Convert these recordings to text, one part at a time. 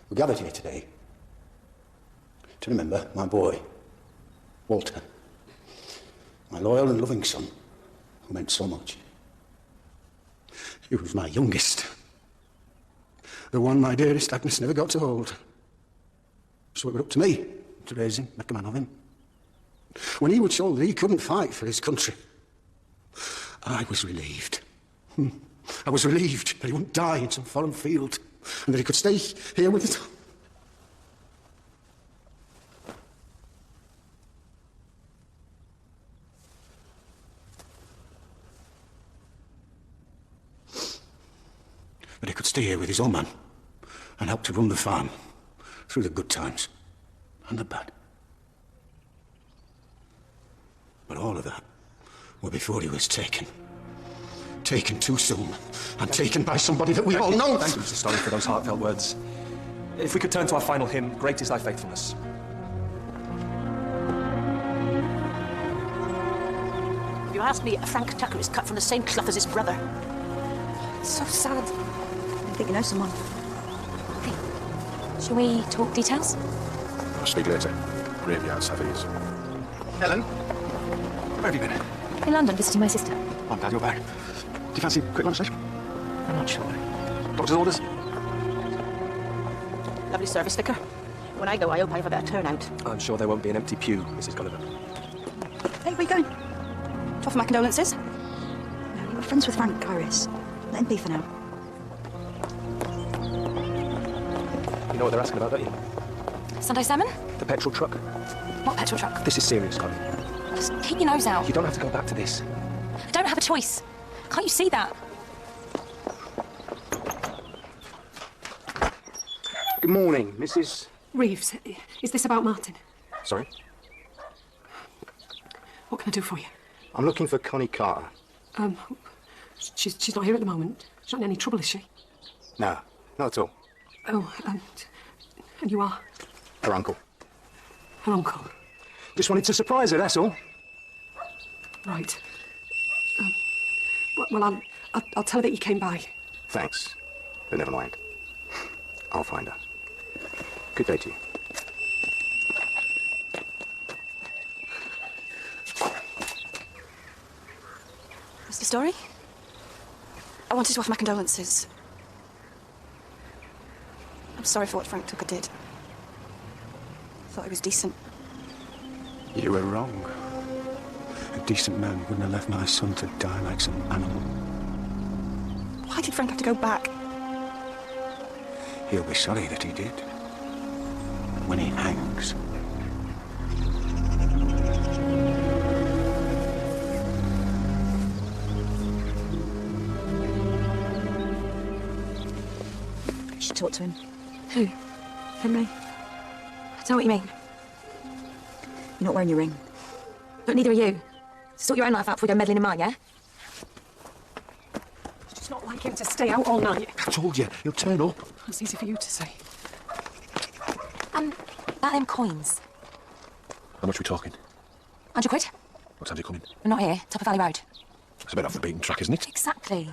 We're gathered here today to remember my boy, Walter, my loyal and loving son, who meant so much. He was my youngest, the one my dearest Agnes never got to hold. So it was up to me to raise him, make a man of him. When he was told that he couldn't fight for his country, I was relieved. I was relieved that he wouldn't die in some foreign field and that he could stay here with us. That he could stay here with his own man and help to run the farm through the good times and the bad. But all of that were before he was taken. Taken too soon, and taken by somebody that we all know. Thank you, Mr. Story, for those heartfelt words. If we could turn to our final hymn, Great is Thy Faithfulness. If you ask me, Frank Tucker is cut from the same cloth as his brother. It's so sad. I think you know someone. Shall we talk details? I'll speak later. Graveyard Savages. Helen, where have you been? In London, visiting my sister. I'm glad you're back. Do you fancy a quick lunch later? I'm not sure. Doctor's orders? Lovely service, Vicar. When I go, I hope I have a better turnout. I'm sure there won't be an empty pew, Mrs. Gulliver. Hey, where are you going? To offer my condolences? No, you were friends with Frank, Iris. Let him be for now. You know what they're asking about, don't you? Sunday salmon? The petrol truck. What petrol truck? This is serious, Connie. Just keep your nose out. You don't have to go back to this. I don't have a choice. Can't you see that? Good morning, Mrs. Reeves, is this about Martin? Sorry? What can I do for you? I'm looking for Connie Carter. She's not here at the moment. She's not in any trouble, is she? No, not at all. Oh, and you are? Her uncle. Her uncle? Just wanted to surprise her, that's all. Right. Well, I'll tell her that you came by. Thanks, but never mind. I'll find her. Good day to you. Mr. Story? I wanted to offer my condolences. I'm sorry for what Frank Tucker did. I thought he was decent. You were wrong. A decent man wouldn't have left my son to die like some animal. Why did Frank have to go back? He'll be sorry that he did. When he hangs. You should talk to him. Who? Henry, I don't know what you mean. you're not wearing your ring. But neither are you. Sort your own life out before you go meddling in mine, yeah? It's just not like him to stay out all night. I told you, he'll turn up. That's easy for you to say. About them coins. How much are we talking? 100 quid? What time's he coming? We're not here. Top of Valley Road. It's a bit off the beaten track, isn't it? Exactly.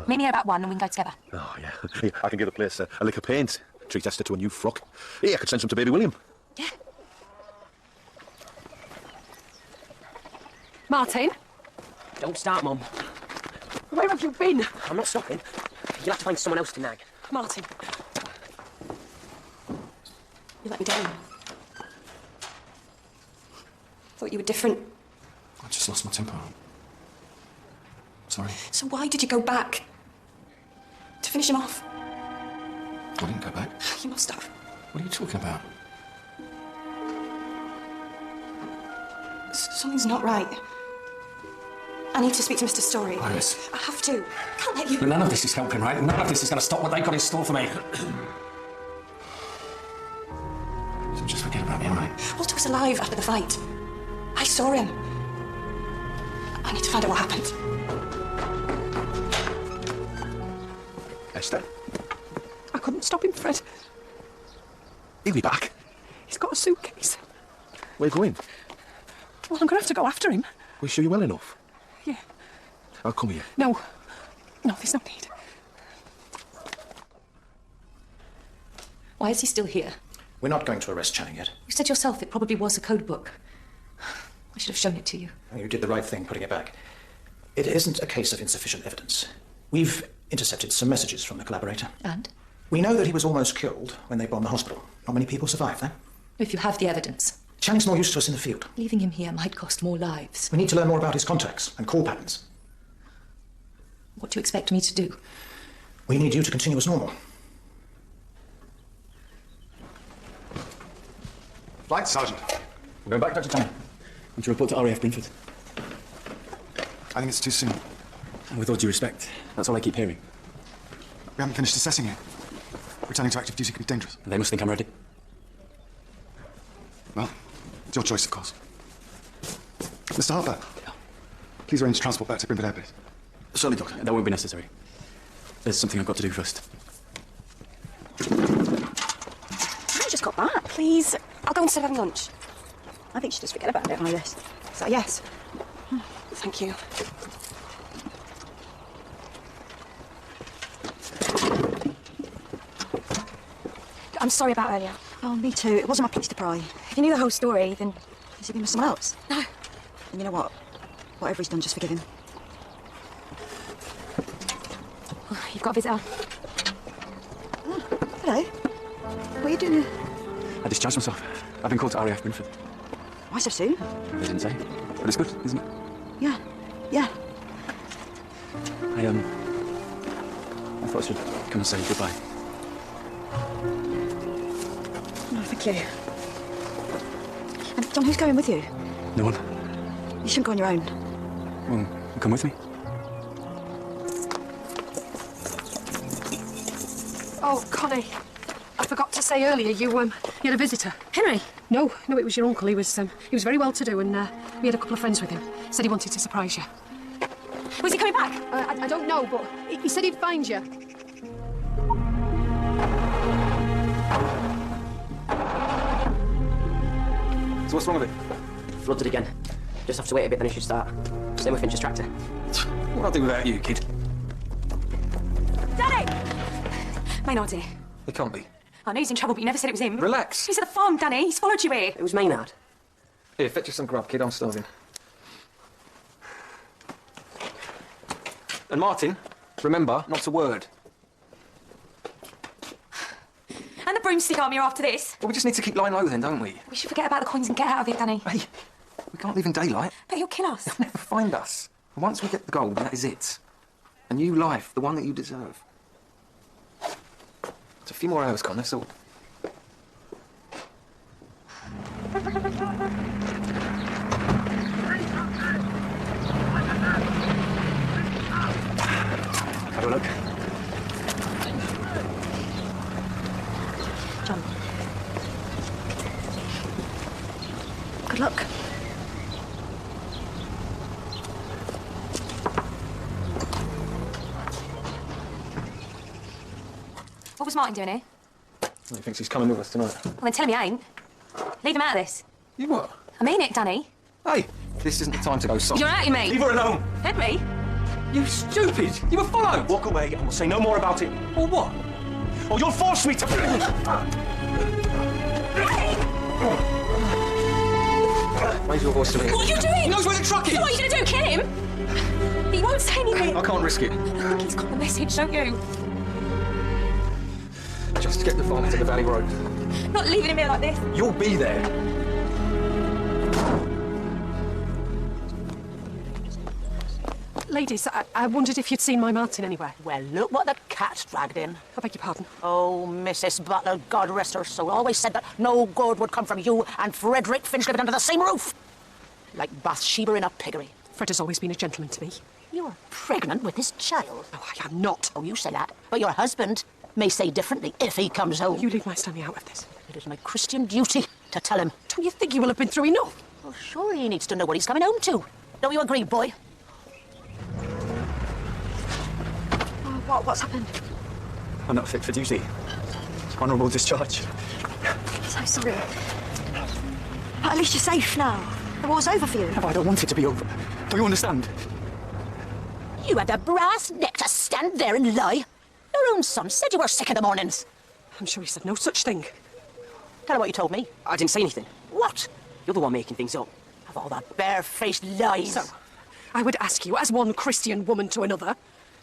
Meet me here about 1 and we can go together. Oh, yeah. Here, I can give the place a lick of paint. Treat Esther to a new frock. Yeah, I could send some to baby William. Yeah. Martin? Don't start, Mum. Where have you been? I'm not stopping. You'll have to find someone else to nag. Martin. You let me down. Thought you were different. I just lost my temper. Sorry. So why did you go back? To finish him off? I didn't go back. You must have. What are you talking about? Something's not right. I need to speak to Mr. Story. Iris. I have to. I can't let you... But none of this is helping, right? None of this is going to stop what they've got in store for me. So just forget about me, all right? Walter was alive after the fight. I saw him. I need to find out what happened. Esther, I couldn't stop him, Fred. he'll be back. He's got a suitcase. Where are you going? Well, I'm going to have to go after him. We're sure you're well enough. Yeah. I'll come here. No. No, there's no need. Why is he still here? We're not going to arrest Channing yet. You said yourself it probably was a code book. I should have shown it to you. You did the right thing putting it back. It isn't a case of insufficient evidence. We've intercepted some messages from the collaborator. And? We know that he was almost killed when they bombed the hospital. Not many people survived that. If you have the evidence. Channing's more use to us in the field. Leaving him here might cost more lives. We need to learn more about his contacts and call patterns. What do you expect me to do? We need you to continue as normal. Flight Sergeant. We're going back, Dr. Tanner. Want to report to RAF Brentford? I think it's too soon. And with all due respect, that's all I keep hearing. We haven't finished assessing it. Returning to active duty could be dangerous. And they must think I'm ready. Well, it's your choice, of course. Mr. Harper, please arrange transport back to Brentford Air Base. Surely, Doctor. That won't be necessary. There's something I've got to do first. I just got back. Please, I'll go instead of having lunch. I think you should just forget about it, Iris. Is that a yes? Thank you. I'm sorry about earlier. Oh, me too. It wasn't my place to pry. If you knew the whole story, then... Has he been with someone else? No. And you know what? Whatever he's done, just forgive him. You've got a visitor. Oh, hello. What are you doing here? I discharged myself. I've been called to RAF Brentford. Why so soon? They didn't say. But it's good, isn't it? Yeah. Yeah. I thought I should come and say goodbye. No, thank you. And John, who's going with you? No one? You shouldn't go on your own. Well, come with me. Oh, Connie. I forgot to say earlier, you had a visitor. Henry? No, it was your uncle. He was very well-to-do, and we had a couple of friends with him. Said he wanted to surprise you. Was he coming back? I don't know, but he said he'd find you. So what's wrong with it? Flooded again. Just have to wait a bit, then it should start. Same with Finch's tractor. What I'll do without you, kid. Danny! Maynard's here. It can't be. I know he's in trouble, but you never said it was him. Relax. He's at the farm, Danny. He's followed you here. It was Maynard. Here, fetch us some grub, kid. I'm starving. And Martin, remember, not a word. And the broomstick army are after this. Well, we just need to keep lying low then, don't we? We should forget about the coins and get out of here, Danny. Hey, we can't leave in daylight. But he'll kill us. They'll never find us. And once we get the gold, that is it. A new life, the one that you deserve. It's a few more hours, Con, that's all. Have a look. John. Good luck. What was Martin doing here? Well, he thinks he's coming with us tonight. Well, then tell him he ain't. Leave him out of this. You what? I mean it, Danny. Hey, this isn't the time to go soft. You're out of me. Leave her alone. Henry? You stupid! You were followed! Walk away and we'll say no more about it. Or what? Or you'll force me to... Raise your voice to me. What are you doing? He knows where the truck is! So what are you going to do, kill him? He won't say anything. I can't risk it. I think he's got the message, don't you? Just get the farm to the Valley Road. Not leaving him here like this. You'll be there. Ladies, I wondered if you'd seen my Martin anywhere. Well, look what the cat's dragged in. I beg your pardon. Oh, Mrs. Butler, God rest her soul, always said that no good would come from you and Frederick Finch living under the same roof. Like Bathsheba in a piggery. Fred has always been a gentleman to me. You're pregnant with this child. No, I am not. Oh, you say that. But your husband may say differently if he comes home. You leave my Stanley out of this. It is my Christian duty to tell him. Don't you think you will have been through enough? Well, sure he needs to know what he's coming home to. Don't you agree, boy? What's happened? I'm not fit for duty. Honourable discharge. So sorry. But at least you're safe now. The war's over for you. No, I don't want it to be over. Do you understand? You had the brass neck to stand there and lie. Your own son said you were sick in the mornings. I'm sure he said no such thing. Tell her what you told me. I didn't say anything. What? You're the one making things up. Of all that barefaced lies. So, I would ask you, as one Christian woman to another,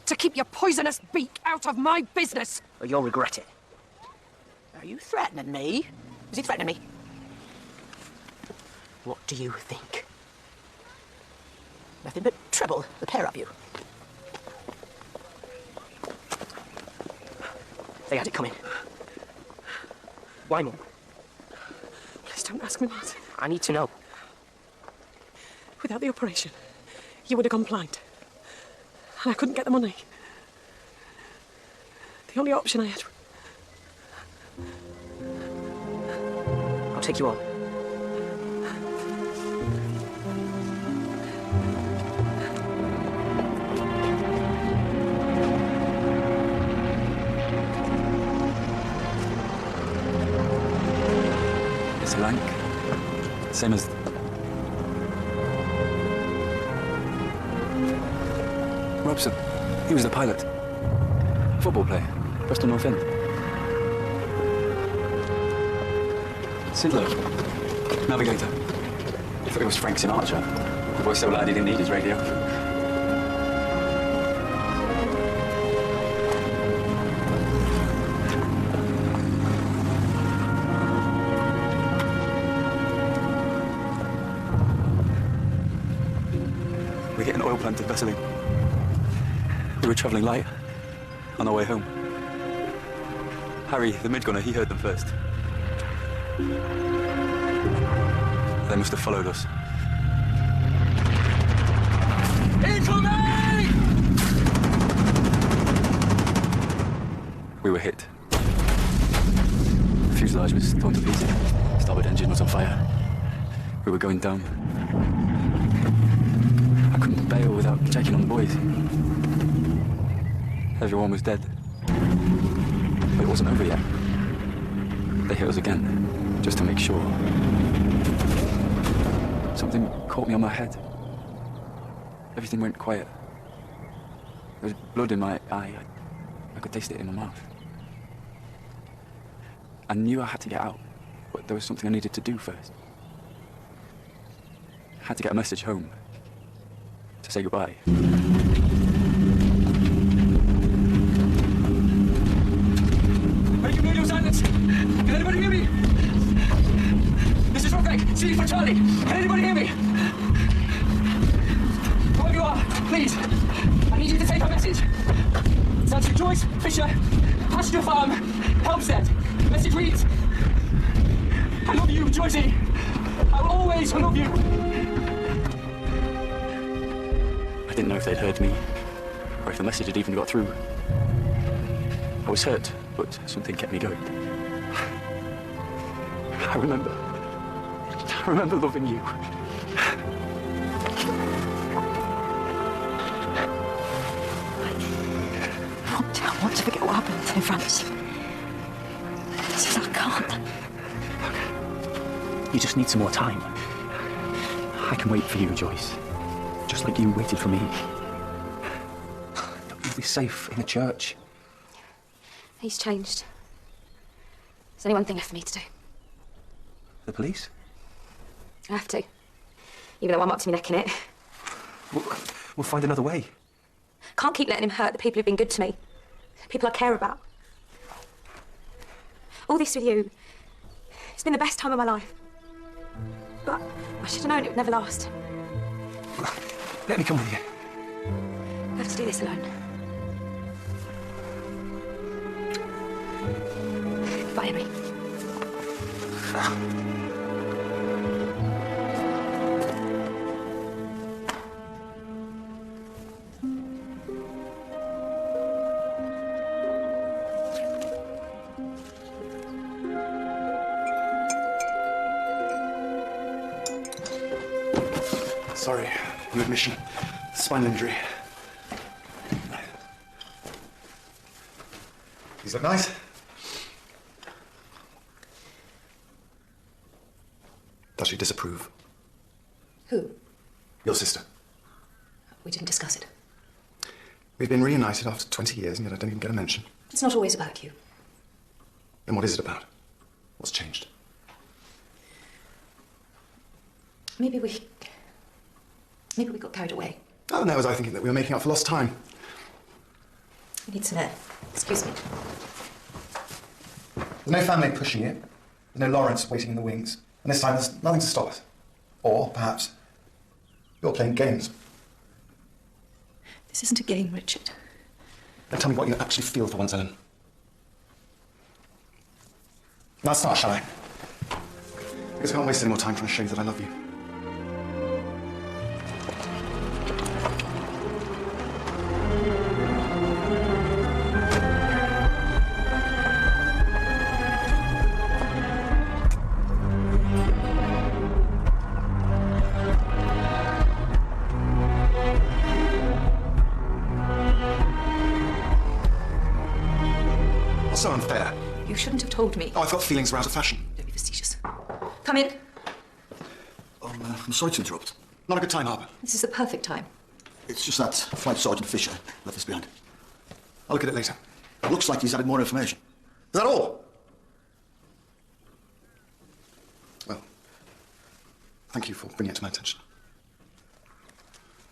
to keep your poisonous beak out of my business. Or you'll regret it. Are you threatening me? Is he threatening me? What do you think? Nothing but trouble, the pair of you. They had it coming. Why, Mum? Please don't ask me, Martin. I need to know. Without the operation, you would have gone blind. And I couldn't get the money. The only option I had... I'll take you on. It's lank. Same as... Robson. He was the pilot. Football player. Bristol North End. Sidlow. Navigator. I thought it was Frank Sinatra. The boy so loud he didn't need his radio. We hit an oil plant at Vesseling. We were travelling light on our way home. Harry, the mid-gunner, he heard them first. They must have followed us. Incoming! We were hit. The fuselage was torn to pieces. Starboard engine was on fire. We were going down. I couldn't bail without checking on the boys. Everyone was dead. But it wasn't over yet. They hit us again, just to make sure. Something caught me on my head. Everything went quiet. There was blood in my eye. I could taste it in my mouth. I knew I had to get out, but there was something I needed to do first. I had to get a message home to say goodbye. Radio silence! Can anybody hear me? This is Rebecca, C for Charlie. Can anybody hear me? Whoever you are, please. I need you to take our message. It's to Joyce Fisher, Pasture Farm, Helmstead. Message reads: I love you, Joycey. I will always love you. I didn't know if they'd heard me, or if the message had even got through. I was hurt, but something kept me going. I remember loving you. I want to forget what happened in France. I can't. You just need some more time. I can wait for you, Joyce. Just like you waited for me. You'll be safe in the church. He's changed. There's only one thing left for me to do. The police? I have to. Even though I'm up to my neck in it. We'll find another way. Can't keep letting him hurt the people who've been good to me. People I care about. All this with you, it's been the best time of my life. But I should have known it would never last. Let me come with you. I have to do this alone. Goodbye, Emily. Sorry, new admission. Spinal injury. These look nice. Does she disapprove? Who? Your sister. We didn't discuss it. We've been reunited after 20 years, and yet I don't even get a mention. It's not always about you. Then what is it about? What's changed? Maybe we got carried away. Oh, no, was I thinking that we were making up for lost time? We need some air. Excuse me. There's no family pushing you. There's no Lawrence waiting in the wings. And this time there's nothing to stop us. Or, perhaps, you're playing games. This isn't a game, Richard. Then tell me what you actually feel for once, Ellen. Now start, shall I? Because I can't waste any more time trying to show you that I love you. So unfair. You shouldn't have told me. Oh, I've got feelings we're out of fashion. Don't be facetious. Come in. I'm sorry to interrupt. Not a good time, Harper. This is the perfect time. It's just that Flight Sergeant Fisher left this behind. I'll look at it later. It looks like he's added more information. Is that all? Well, thank you for bringing it to my attention.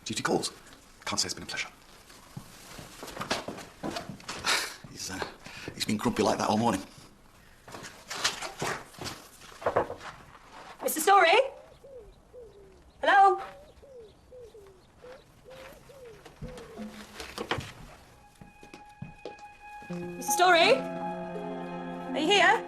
Duty calls. Can't say it's been a pleasure. He's been grumpy like that all morning. Mr. Story? Hello? Mr. Story? Are you here?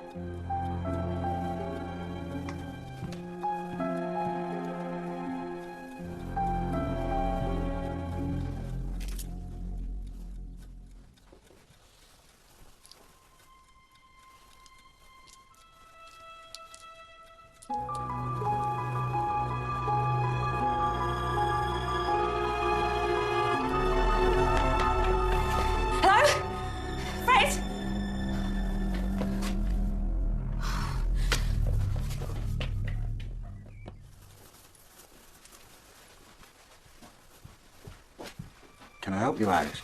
Can I help you, Iris?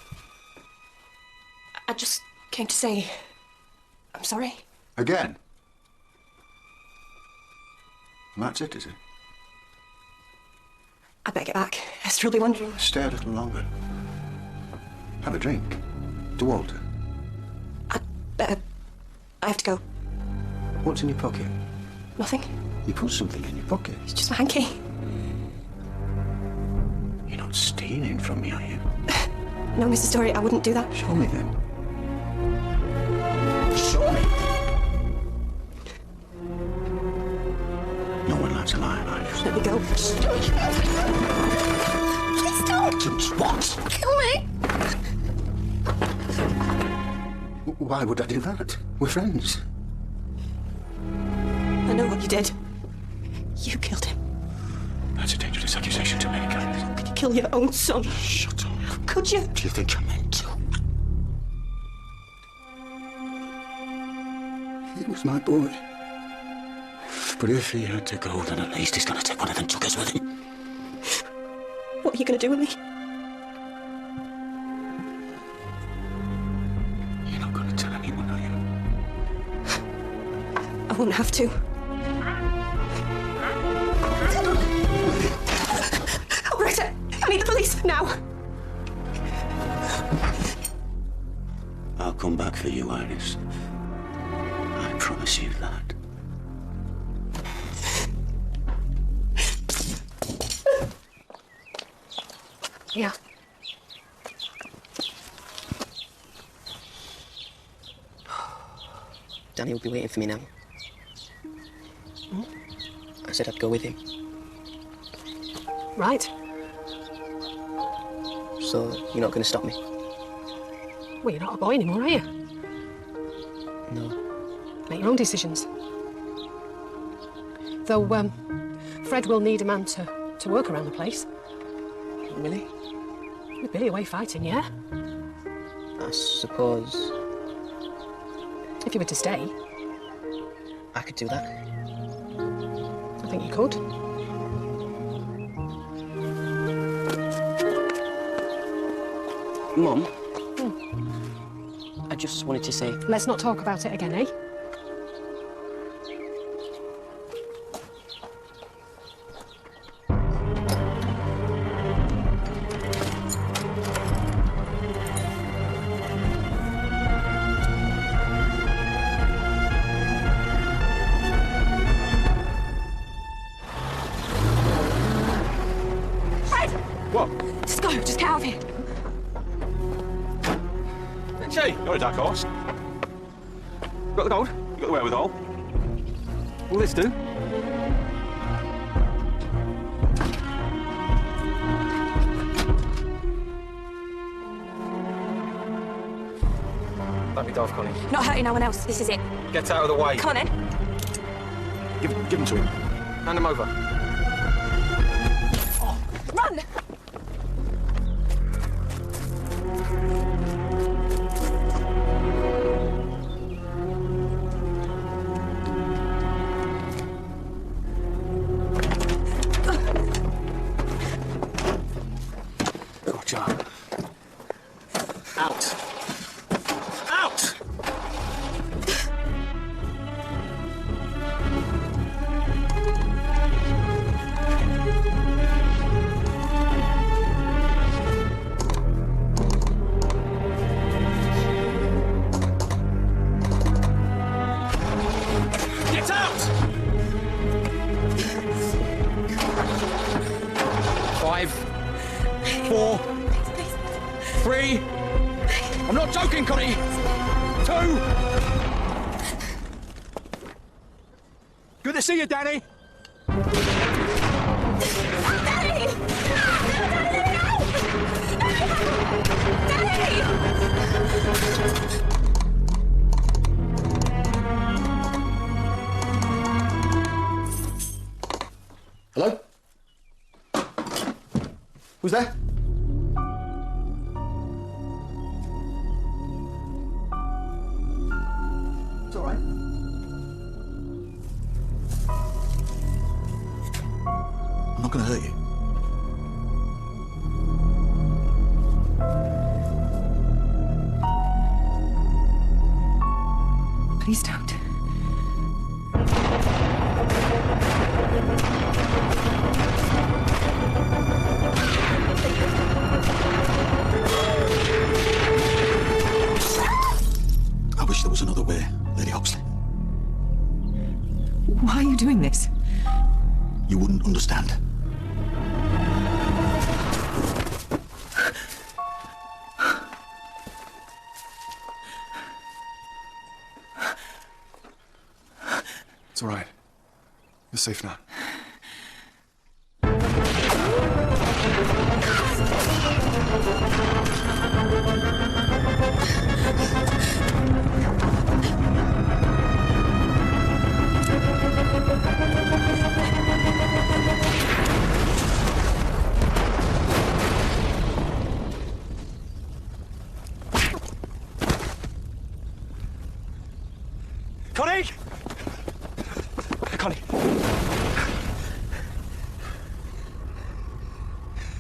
I just came to say I'm sorry. Again? And that's it, is it? I better get back. Esther will be wondering. Stay a little longer. Have a drink. To Walter. I have to go. What's in your pocket? Nothing. You put something in your pocket. It's just my hanky. You're not stealing from me, are you? No, Mr. Story, I wouldn't do that. Show me then. Show me. No one likes a liar, Iris. Let me go. Please don't. What? Kill me. Why would I do that? We're friends. I know what you did. You killed him. That's a dangerous accusation to make, Iris. How could you kill your own son? Shut up. How could you? Do you think I meant to? He was my boy. But if he had to go, then at least he's going to take one of them tuckers with him. What are you going to do with me? You're not going to tell anyone, are you? I won't have to. Operator, I need the police now. I'll come back for you, Iris. I promise you that. Yeah. Danny will be waiting for me now. I said I'd go with him. Right. So, you're not going to stop me? Well, you're not a boy anymore, are you? No. Make your own decisions. Though, Fred will need a man to work around the place. Will he? With Billy away fighting, yeah? I suppose If you were to stay, I could do that. I think you could. Mum? I just wanted to say... Let's not talk about it again, eh? Archie, you're a dark horse. You got the gold? You got the wherewithal? Will this do? Don't be daft, Connie. Not hurting no one else. This is it. Get out of the way. Come on, then. Give them to him. Hand them over. Run! Gotcha. Out. Out! Get out! 5, 4, 3. I'm not joking, Connie. 2. Good to see you, Danny. Hello? Who's there? It's all right. I'm not going to hurt you. Please don't. I wish there was another way, Lady Oxley. Why are you doing this? You wouldn't understand. It's all right. You're safe now. Connie! Connie.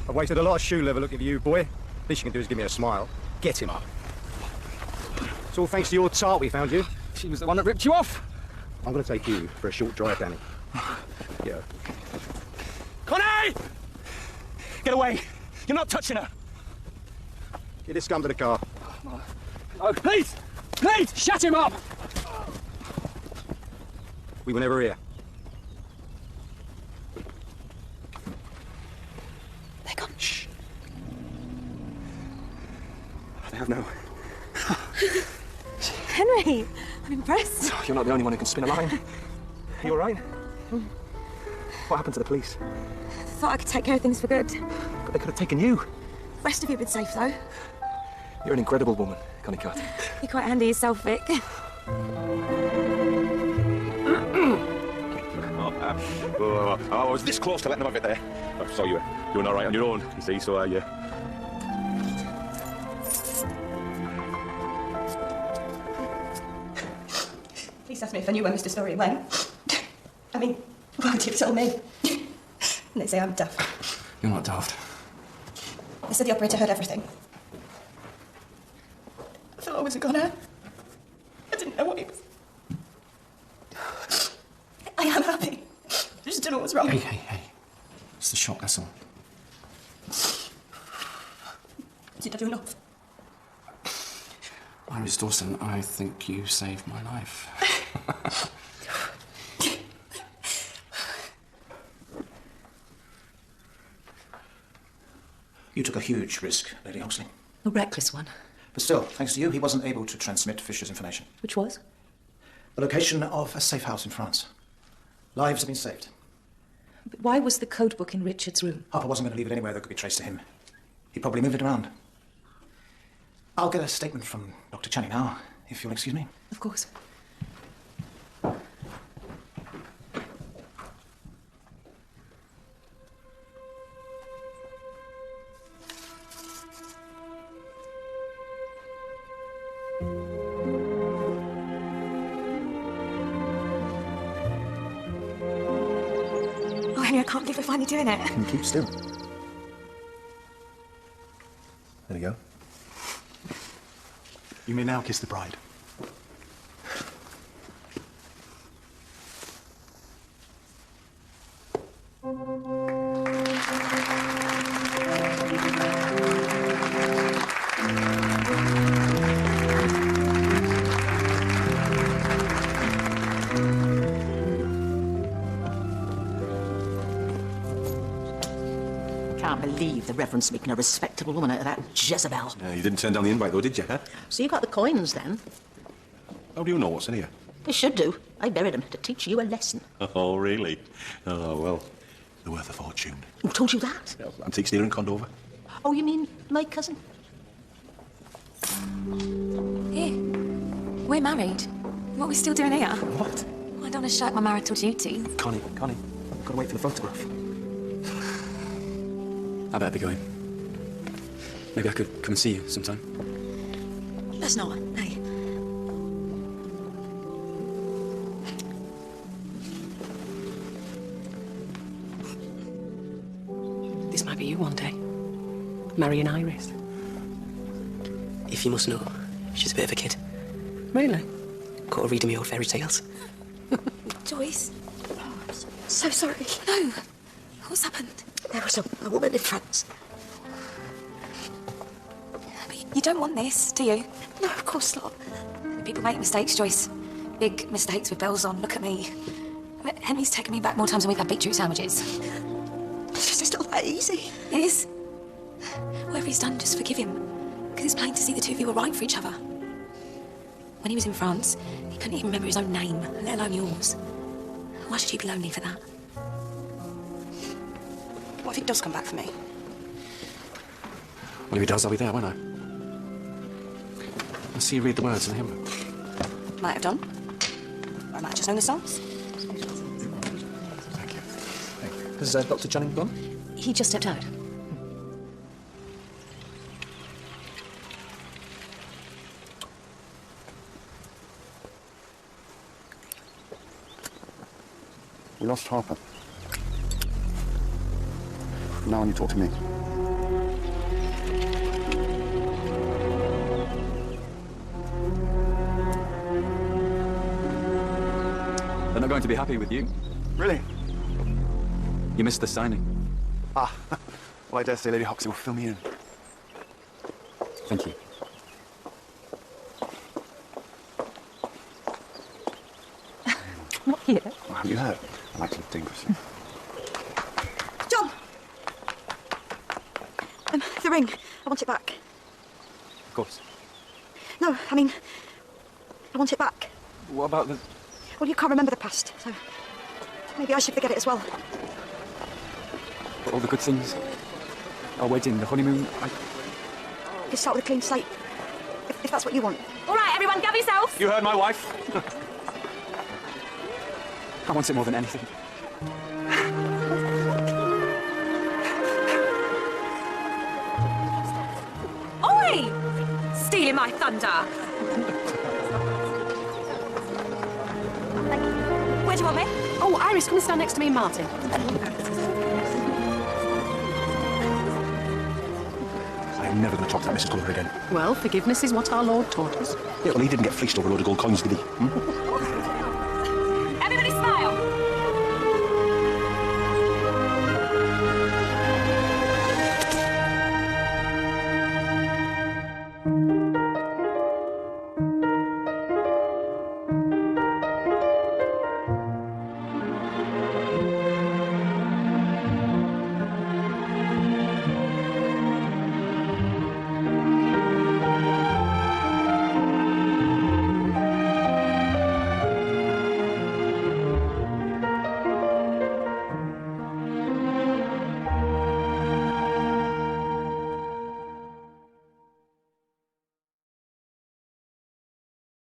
I've wasted a lot of shoe leather looking for you, boy. Least you can do is give me a smile. Get him up. It's all thanks to your tart we found you. She was the one that ripped you off. I'm going to take you for a short drive, Danny. Yeah. Connie! Get away. You're not touching her. Get this scum to the car. Oh, please! Please! Shut him up! We were never here. They're gone. Shh. They have no... Henry, I'm impressed. You're not the only one who can spin a line. Are you all right? What happened to the police? Thought I could take care of things for good. But they could have taken you. Rest of you have been safe, though. You're an incredible woman, Connie Carter. You're quite handy yourself, Vic. I was this close to letting them have it there. I saw you doing all right on your own, you see, so Please ask me if I knew where Mr. Story went. I mean, why would you have told me? And they say I'm daft. You're not daft. They said the operator heard everything. I thought I was a goner. I didn't know what he was. I am happy. I just don't know what's wrong. Hey. It's the shock, that's all. Did I do enough? Iris Dawson, I think you saved my life. You took a huge risk, Lady Oxley. A reckless one. But still, thanks to you, he wasn't able to transmit Fisher's information. Which was? The location of a safe house in France. Lives have been saved. But why was the code book in Richard's room? Harper wasn't going to leave it anywhere that could be traced to him. He probably moved it around. I'll get a statement from Dr. Channing now, if you'll excuse me. Of course. Oh, Henry, I can't believe we're finally doing it. Can you keep still? There you go. You may now kiss the bride. Can't believe the Reverend's making a respectable woman out of that Jezebel. You didn't turn down the invite, though, did you, huh? So you got the coins, then? How do you know what's in here? They should do. I buried them to teach you a lesson. Oh, really? Oh, well, they're worth a fortune. Who told you that? Antiques dealer in Condover. Oh, you mean my cousin? Here. We're married. What are we still doing here? What? I don't want to shirk my marital duty. Connie, I've got to wait for the photograph. I better be going. Maybe I could come and see you sometime. That's not. Hey. This might be you one day. Marrying Iris. If you must know, she's a bit of a kid. Really? Caught her reading me old fairy tales. Joyce. So sorry. No. What's happened? There was a woman in France. But you don't want this, do you? No, of course not. People make mistakes, Joyce. Big mistakes with bells on. Look at me. Henry's taken me back more times than we've had beetroot sandwiches. It's just not that easy. It is. Whatever he's done, just forgive him. Because it's plain to see the two of you were right for each other. When he was in France, he couldn't even remember his own name, let alone yours. Why should you be lonely for that? What if he does come back for me? Well, if he does, I'll be there, won't I? I'll see you read the words in the hymn book. Might have done. Or I might have just known the songs. Thank you. Has Dr. Channing gone? He just stepped out. We lost Harper. Now you talk to me. They're not going to be happy with you. Really? You missed the signing. Ah, well, I dare say Lady Hoxie will fill me in. Thank you. Not here. Well, have you heard? I like to live dangerously. John! The ring. I want it back. Of course. No, I mean, I want it back. What about the... Well, you can't remember the past, so maybe I should forget it as well. all the good things? Our wedding, the honeymoon, You start with a clean slate, if that's what you want. All right, everyone, gather yourselves. You heard my wife. I want it more than anything. Oi! Stealing my thunder. Where do you want me? Oh, Iris, come and stand next to me and Martin. I am never going to talk to that Mrs. Gulliver again. Well, forgiveness is what our Lord taught us. Yeah, well, he didn't get fleeced over a load of gold coins, did he? Hmm?